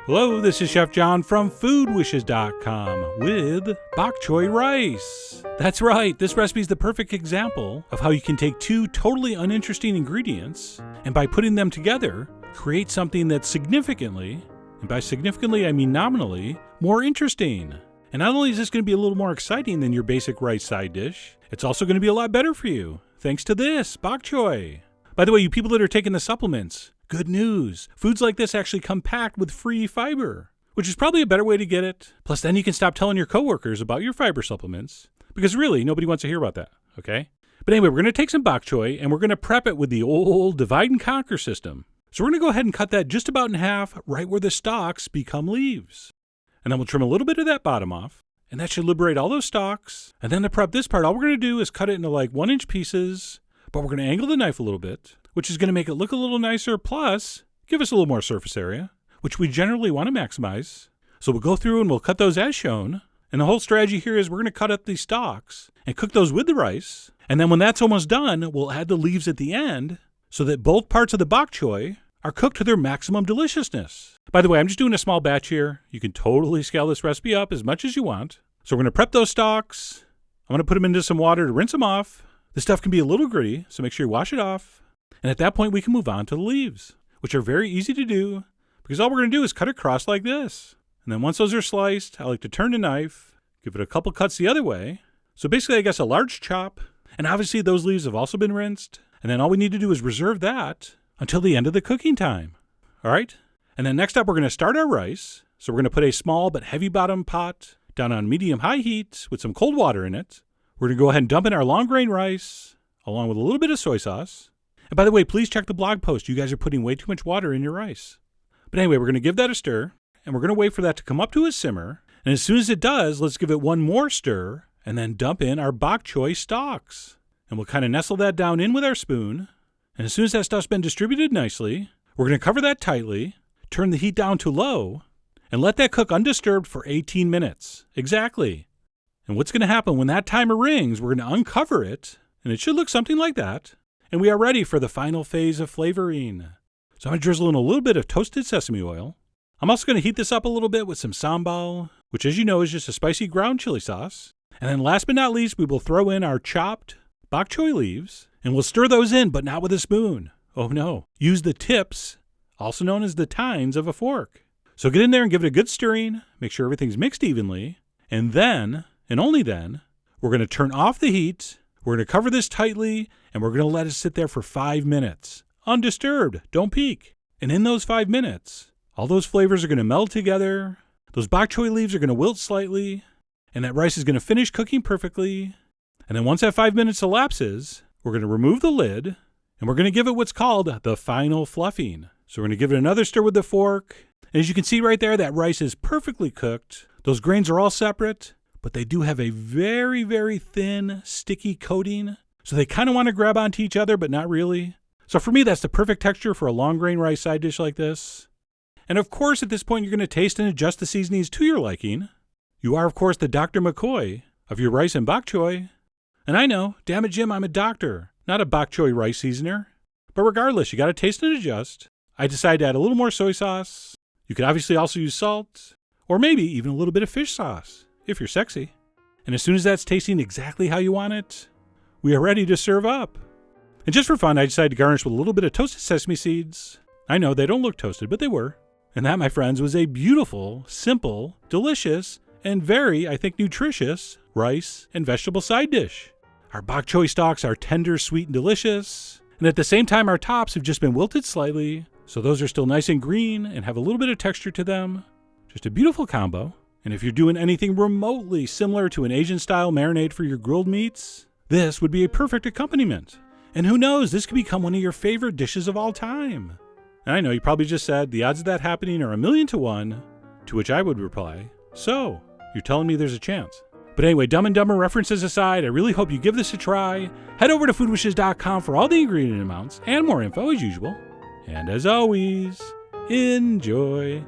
Hello, this is Chef John from foodwishes.com with Bok Choy rice. That's right, this recipe is the perfect example of how you can take two totally uninteresting ingredients and by putting them together, create something that's significantly, and by significantly I mean nominally, more interesting. And not only is this going to be a little more exciting than your basic rice side dish, it's also going to be a lot better for you, thanks to this, Bok Choy. By the way, you people that are taking the supplements, good news. Foods like this actually come packed with free fiber, which is probably a better way to get it. Plus, then you can stop telling your coworkers about your fiber supplements, because really, nobody wants to hear about that, okay? But anyway, we're going to take some bok choy, and we're going to prep it with the old divide and conquer system. So we're going to go ahead and cut that just about in half, right where the stalks become leaves. And then we'll trim a little bit of that bottom off, and that should liberate all those stalks. And then to prep this part, all we're going to do is cut it into like 1-inch pieces, but we're going to angle the knife a little bit, which is going to make it look a little nicer, plus give us a little more surface area, which we generally want to maximize. So we'll go through and we'll cut those as shown. And the whole strategy here is we're going to cut up these stalks and cook those with the rice. And then when that's almost done, we'll add the leaves at the end so that both parts of the bok choy are cooked to their maximum deliciousness. By the way, I'm just doing a small batch here. You can totally scale this recipe up as much as you want. So we're going to prep those stalks. I'm going to put them into some water to rinse them off. This stuff can be a little gritty, so make sure you wash it off. And at that point, we can move on to the leaves, which are very easy to do because all we're going to do is cut across like this. And then once those are sliced, I like to turn the knife, give it a couple cuts the other way. So basically, I guess a large chop. And obviously, those leaves have also been rinsed. And then all we need to do is reserve that until the end of the cooking time. All right? And then next up, we're going to start our rice. So we're going to put a small but heavy bottom pot down on medium-high heat with some cold water in it. We're going to go ahead and dump in our long grain rice along with a little bit of soy sauce. And by the way, please check the blog post. You guys are putting way too much water in your rice. But anyway, we're going to give that a stir, and we're going to wait for that to come up to a simmer. And as soon as it does, let's give it one more stir, and then dump in our bok choy stalks. And we'll kind of nestle that down in with our spoon. And as soon as that stuff's been distributed nicely, we're going to cover that tightly, turn the heat down to low, and let that cook undisturbed for 18 minutes. Exactly. And what's going to happen when that timer rings, we're going to uncover it, and it should look something like that. And we are ready for the final phase of flavoring. So I'm going to drizzle in a little bit of toasted sesame oil. I'm also going to heat this up a little bit with some sambal, which as you know is just a spicy ground chili sauce. And then last but not least, we will throw in our chopped bok choy leaves, and we'll stir those in, but not with a spoon. Oh no, use the tips, also known as the tines of a fork. So get in there and give it a good stirring, make sure everything's mixed evenly, and then, and only then, we're going to turn off the heat. We're going to cover this tightly, and we're going to let it sit there for 5 minutes. Undisturbed. Don't peek. And in those 5 minutes, all those flavors are going to meld together. Those bok choy leaves are going to wilt slightly, and that rice is going to finish cooking perfectly. And then once that 5 minutes elapses, we're going to remove the lid, and we're going to give it what's called the final fluffing. So we're going to give it another stir with the fork. And as you can see right there, that rice is perfectly cooked. Those grains are all separate, but they do have a very, very thin, sticky coating. So they kind of want to grab onto each other, but not really. So for me, that's the perfect texture for a long grain rice side dish like this. And of course, at this point, you're going to taste and adjust the seasonings to your liking. You are, of course, the Dr. McCoy of your rice and bok choy. And I know, damn it, Jim, I'm a doctor, not a bok choy rice seasoner. But regardless, you got to taste and adjust. I decided to add a little more soy sauce. You could obviously also use salt, or maybe even a little bit of fish sauce, if you're sexy. And as soon as that's tasting exactly how you want it, we are ready to serve up. And just for fun, I decided to garnish with a little bit of toasted sesame seeds. I know they don't look toasted, but they were. And that, my friends, was a beautiful, simple, delicious, and very, I think, nutritious rice and vegetable side dish. Our bok choy stalks are tender, sweet, and delicious. And at the same time, our tops have just been wilted slightly, so those are still nice and green and have a little bit of texture to them. Just a beautiful combo. And if you're doing anything remotely similar to an Asian-style marinade for your grilled meats, this would be a perfect accompaniment. And who knows, this could become one of your favorite dishes of all time. And I know you probably just said the odds of that happening are 1,000,000 to 1, to which I would reply, so, you're telling me there's a chance. But anyway, Dumb and Dumber references aside, I really hope you give this a try. Head over to foodwishes.com for all the ingredient amounts and more info as usual. And as always, enjoy.